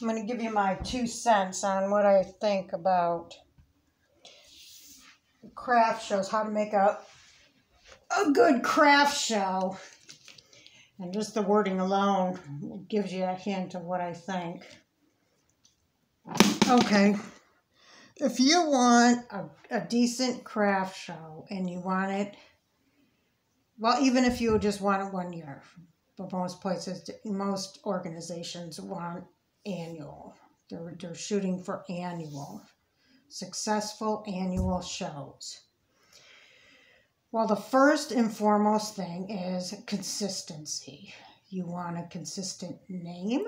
I'm going to give you my 2 cents on what I think about craft shows, how to make a good craft show. And just the wording alone gives you a hint of what I think. Okay, if you want a decent craft show and you want it, well, even if you just want it 1 year, but most organizations want annual. They're shooting for annual, successful annual shows. Well, the first and foremost thing is consistency. You want a consistent name.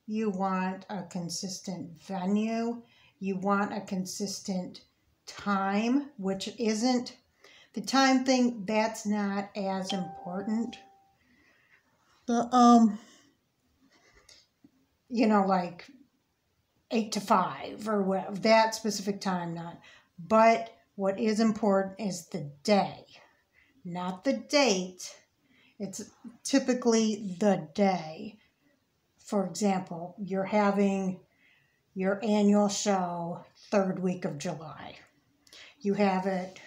You want a consistent venue. You want a consistent time, which isn't, the time thing, that's not as important. Like 8 to 5 or whatever, that specific time, not. But what is important is the day, not the date. It's typically the day. For example, you're having your annual show 3rd week of July. You have it,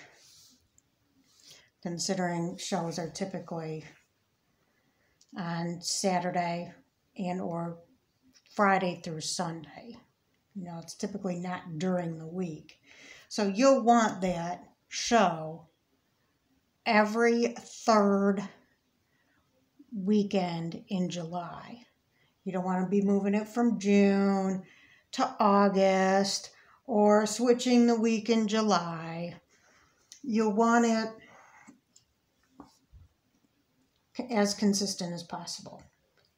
considering shows are typically on Saturday and or Friday through Sunday. It's typically not during the week. So you'll want that show every 3rd weekend in July. You don't want to be moving it from June to August or switching the week in July. You'll want it as consistent as possible.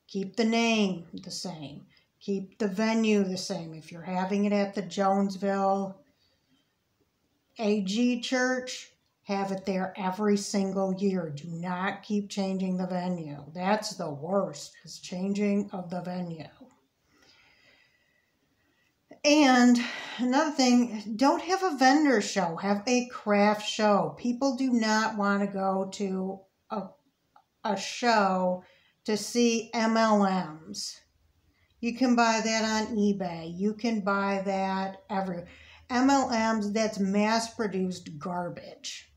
Keep the name the same. Keep the venue the same. If you're having it at the Jonesville AG Church, have it there every single year. Do not keep changing the venue. That's the worst, is changing of the venue. And another thing, don't have a vendor show. Have a craft show. People do not want to go to a show to see MLMs. You can buy that on eBay. You can buy that everywhere. MLMs, that's mass-produced garbage.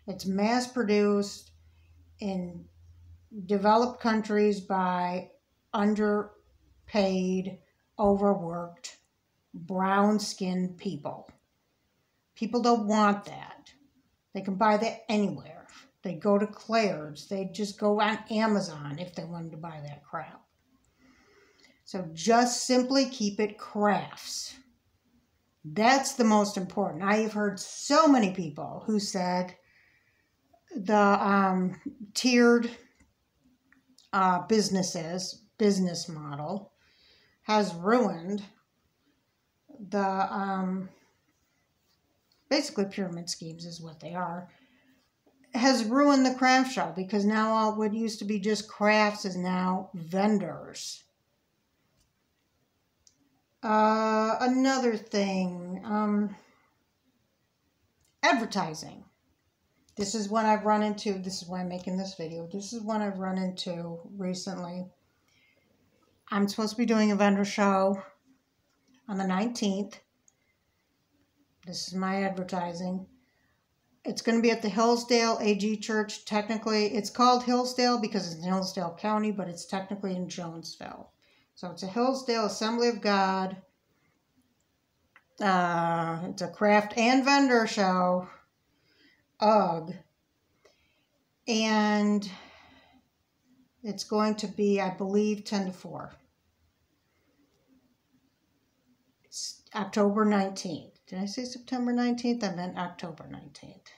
It's mass-produced in developed countries by underpaid, overworked, brown-skinned people. People don't want that. They can buy that anywhere. They go to Claire's. They just go on Amazon if they wanted to buy that crap. So just simply keep it crafts. That's the most important. I have heard so many people who said the tiered business model has ruined the, basically pyramid schemes is what they are, has ruined the craft show, because now all what used to be just crafts is now vendors. Another thing, advertising. This is what I've run into. This is why I'm making this video. This is what I've run into recently. I'm supposed to be doing a vendor show on the 19th. This is my advertising. It's going to be at the Hillsdale AG Church. Technically, it's called Hillsdale because it's in Hillsdale County, but it's technically in Jonesville. So it's a Hillsdale Assembly of God. It's a craft and vendor show. UGG. And it's going to be, I believe, 10 to 4. It's October 19th. Did I say September 19th? I meant October 19th.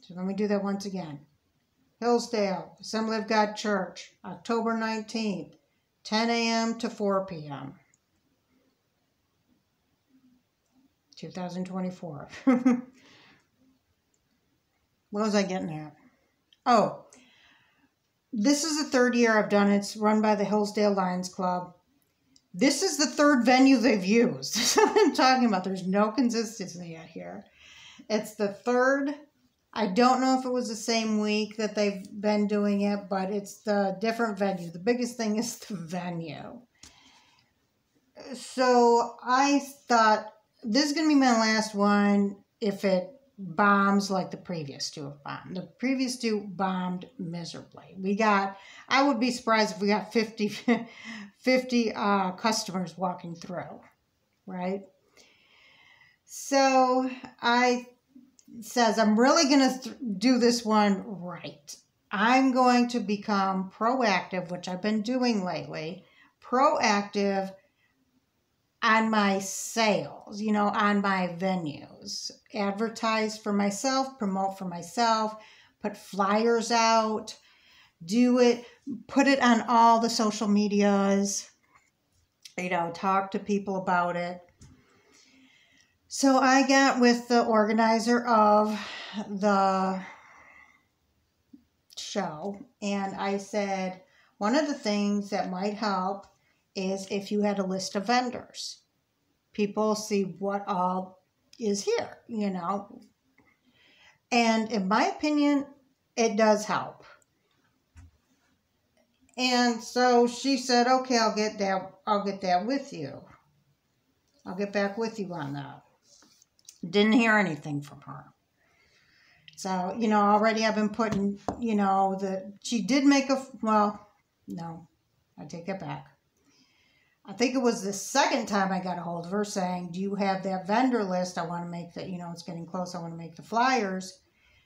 So let me do that once again. Hillsdale Assembly of God Church, October 19th. 10 a.m. to 4 p.m. 2024. What was I getting at? Oh, this is the 3rd year I've done it. It's run by the Hillsdale Lions Club. This is the 3rd venue they've used. That's what I'm talking about. There's no consistency out here. It's the 3rd. I don't know if it was the same week that they've been doing it, but it's the different venue. The biggest thing is the venue. So I thought this is going to be my last one if it bombs like the previous two have bombed. The previous two bombed miserably. I would be surprised if we got 50 customers walking through, right? So I says, I'm really going to do this one right. I'm going to become proactive, which I've been doing lately, proactive on my sales, on my venues, advertise for myself, promote for myself, put flyers out, put it on all the social medias, talk to people about it. So I got with the organizer of the show and I said, one of the things that might help is if you had a list of vendors. People see what all is here, And in my opinion, it does help. And so she said, okay, I'll get that with you. I'll get back with you on that. Didn't hear anything from her. So, already I've been putting, she did make no, I take it back. I think it was the second time I got a hold of her saying, do you have that vendor list? I want to make that, it's getting close. I want to make the flyers.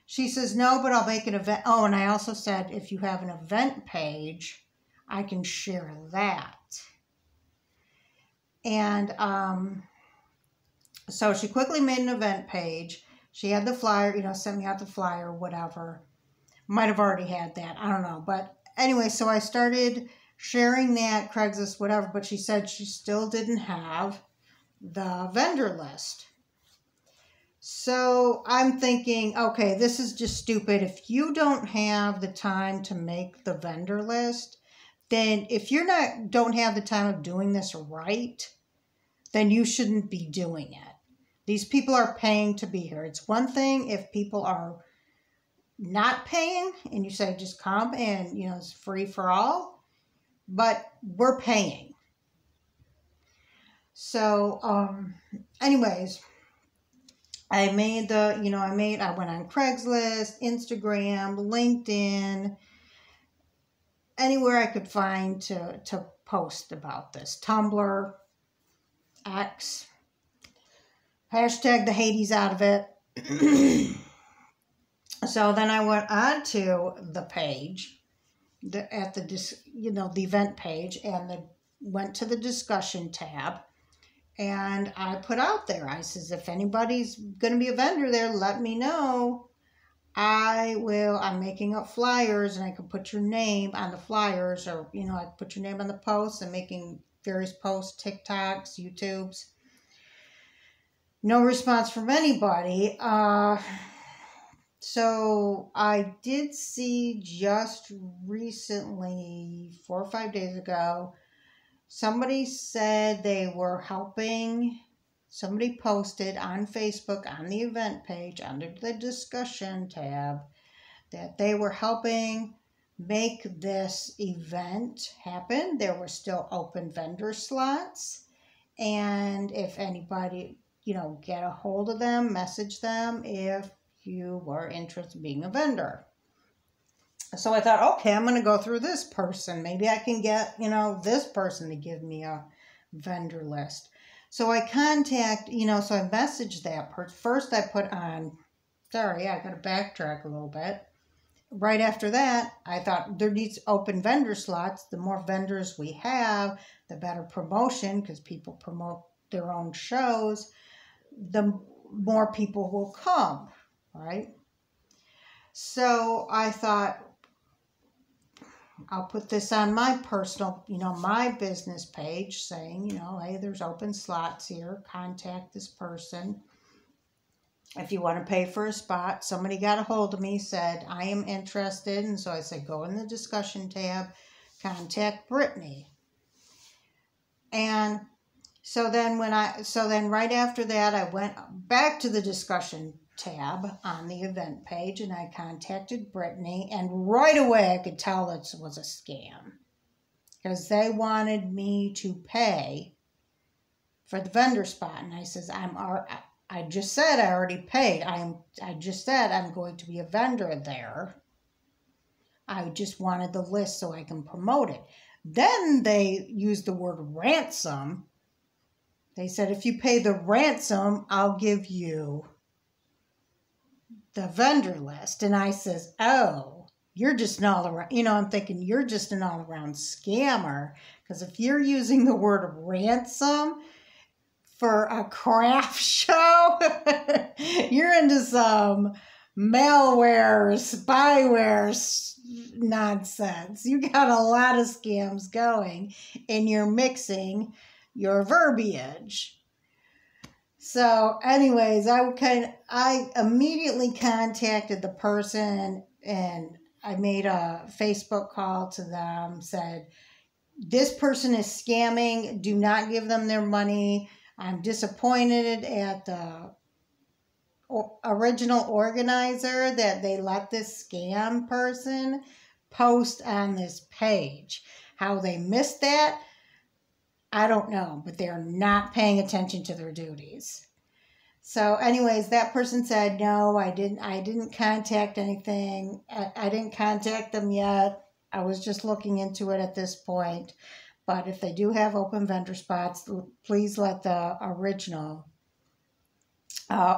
She says, no, but I'll make an event. Oh, and I also said, if you have an event page, I can share that. And so she quickly made an event page. She had the flyer, sent me out the flyer, whatever. Might have already had that. I don't know. But anyway, so I started sharing that, Craigslist, whatever, but she said she still didn't have the vendor list. So I'm thinking, okay, this is just stupid. If you don't have the time to make the vendor list, then if don't have the time of doing this right, then you shouldn't be doing it. These people are paying to be here. It's one thing if people are not paying and you say just come and, it's free for all, but we're paying. So, anyways, I went on Craigslist, Instagram, LinkedIn, anywhere I could find to post about this. Tumblr, X, hashtag the Hades out of it. So then I went on to the page, the event page, and went to the discussion tab. And I put out there, I says, if anybody's going to be a vendor there, let me know. I'm making up flyers and I can put your name on the flyers or, I can put your name on the posts. I'm making various posts, TikToks, YouTubes. No response from anybody. So I did see just recently, 4 or 5 days ago, somebody said they were helping. Somebody posted on Facebook on the event page under the discussion tab that they were helping make this event happen. There were still open vendor slots. And if anybody, get a hold of them, message them if you were interested in being a vendor. So I thought, okay, I'm going to go through this person. Maybe I can get, this person to give me a vendor list. So I so I messaged that person. First I put on, I got to backtrack a little bit. Right after that, I thought there needs open vendor slots. The more vendors we have, the better promotion, because people promote their own shows, the more people will come, right? So I thought, I'll put this on my personal, my business page saying, hey, there's open slots here. Contact this person. If you want to pay for a spot, somebody got a hold of me, said, I am interested. And so I said, go in the discussion tab, contact Brittany. And so then right after that, I went back to the discussion tab on the event page and I contacted Brittany, and right away I could tell this was a scam because they wanted me to pay for the vendor spot. And I says, I just said I already paid. I just said I'm going to be a vendor there. I just wanted the list so I can promote it. Then they used the word ransom. They said, if you pay the ransom, I'll give you the vendor list. And I says, oh, you're just an all around, I'm thinking you're just an all around scammer. Because if you're using the word ransom for a craft show, you're into some malware, spyware nonsense. You got a lot of scams going, and you're mixing your verbiage. So anyways, I immediately contacted the person, and I made a Facebook call to them, said, this person is scamming, do not give them their money. I'm disappointed at the original organizer that they let this scam person post on this page. How they missed that, I don't know, but they're not paying attention to their duties. So anyways, that person said, no, I didn't contact anything. I didn't contact them yet. I was just looking into it at this point. But if they do have open vendor spots, please let the original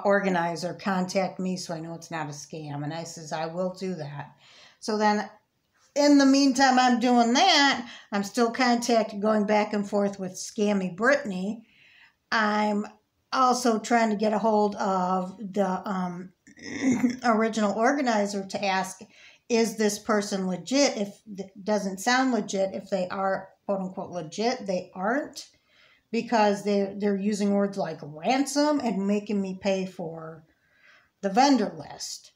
organizer contact me so I know it's not a scam. And I says, I will do that. So then in the meantime, I'm doing that. I'm still going back and forth with Scammy Brittany. I'm also trying to get a hold of the original organizer to ask, is this person legit? If it doesn't sound legit, if they are quote unquote legit, they aren't, because they're using words like ransom and making me pay for the vendor list.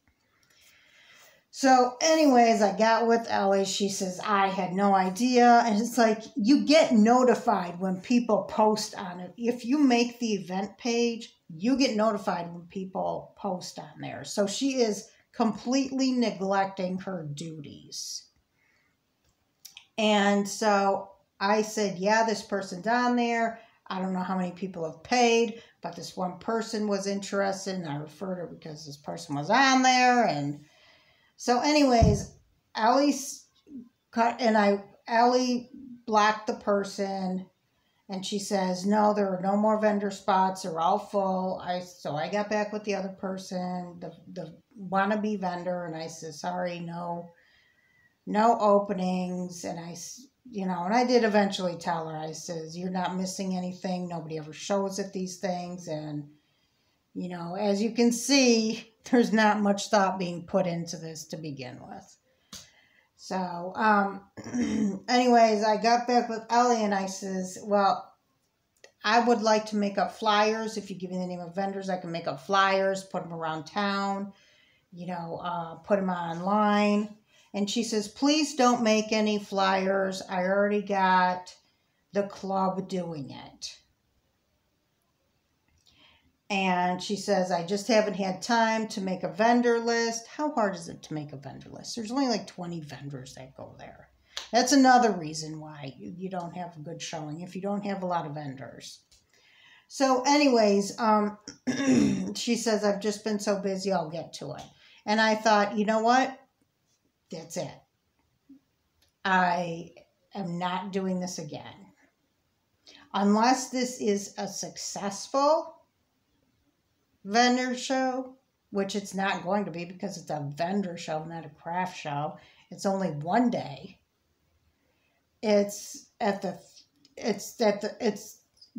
So anyways, I got with Ellie. She says, I had no idea. And it's like, you get notified when people post on it. If you make the event page, you get notified when people post on there. So she is completely neglecting her duties. And so I said, yeah, this person's on there. I don't know how many people have paid, but this one person was interested, and I referred her because this person was on there. And so anyways, Ellie blocked the person, and she says, no, there are no more vendor spots. They're all full. So I got back with the other person, the wannabe vendor, and I said, sorry, no openings. And and I did eventually tell her, I says, you're not missing anything. Nobody ever shows at these things. And, as you can see, there's not much thought being put into this to begin with. So, anyways, I got back with Ellie and I says, well, I would like to make up flyers. If you give me the name of vendors, I can make up flyers, put them around town, put them online. And she says, please don't make any flyers. I already got the club doing it. And she says, I just haven't had time to make a vendor list. How hard is it to make a vendor list? There's only like 20 vendors that go there. That's another reason why you don't have a good showing, if you don't have a lot of vendors. So anyways, she says, I've just been so busy, I'll get to it. And I thought, you know what? That's it. I am not doing this again. Unless this is a successful vendor show, which it's not going to be because it's a vendor show, not a craft show. It's only one day. It's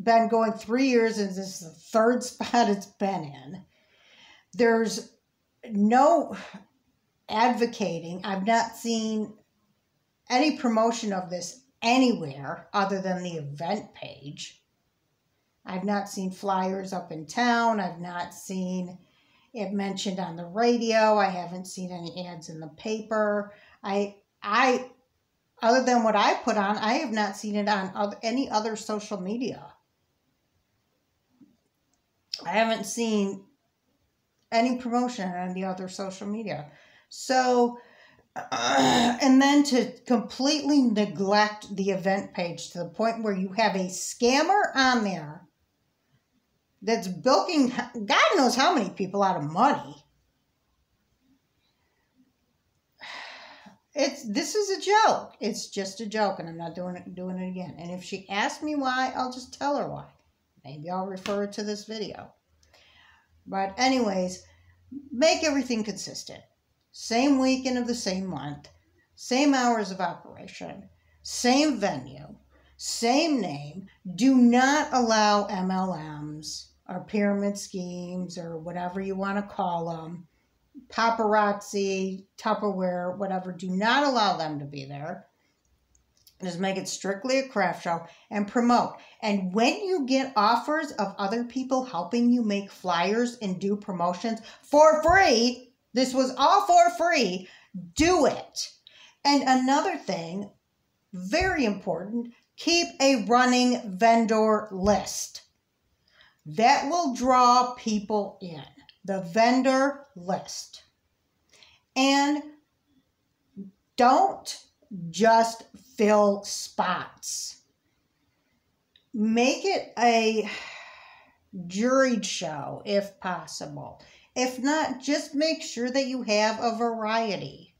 been going 3 years, and this is the third spot it's been in. There's no advocating. I've not seen any promotion of this anywhere other than the event page. I've not seen flyers up in town. I've not seen it mentioned on the radio. I haven't seen any ads in the paper. I other than what I put on, I have not seen it on any other social media. I haven't seen any promotion on the other social media. So, and then to completely neglect the event page to the point where you have a scammer on there that's bilking God knows how many people out of money. This is a joke. It's just a joke, and I'm not doing it again. And if she asks me why, I'll just tell her why. Maybe I'll refer to this video. But anyways, make everything consistent. Same weekend of the same month, same hours of operation, same venue, same name. Do not allow MLMs or pyramid schemes or whatever you want to call them, paparazzi, Tupperware, whatever. Do not allow them to be there. Just make it strictly a craft show and promote. And when you get offers of other people helping you make flyers and do promotions for free, this was all for free, do it. And another thing, very important, keep a running vendor list. That will draw people in. The vendor list. And don't just fill spots. Make it a juried show if possible. If not, just make sure that you have a variety.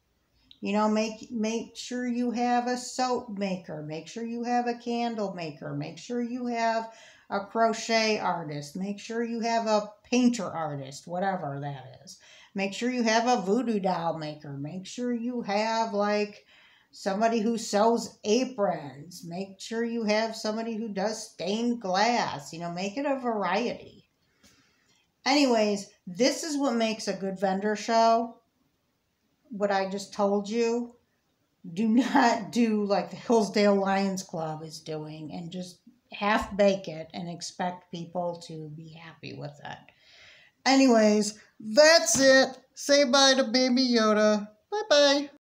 You know, make sure you have a soap maker. Make sure you have a candle maker. Make sure you have a crochet artist. Make sure you have a painter artist, whatever that is. Make sure you have a voodoo doll maker. Make sure you have like somebody who sews aprons. Make sure you have somebody who does stained glass. You know, make it a variety. Anyways, this is what makes a good vendor show. What I just told you. Do not do like the Hillsdale Lions Club is doing and just half bake it and expect people to be happy with it. Anyways, that's it. Say bye to Baby Yoda. Bye-bye.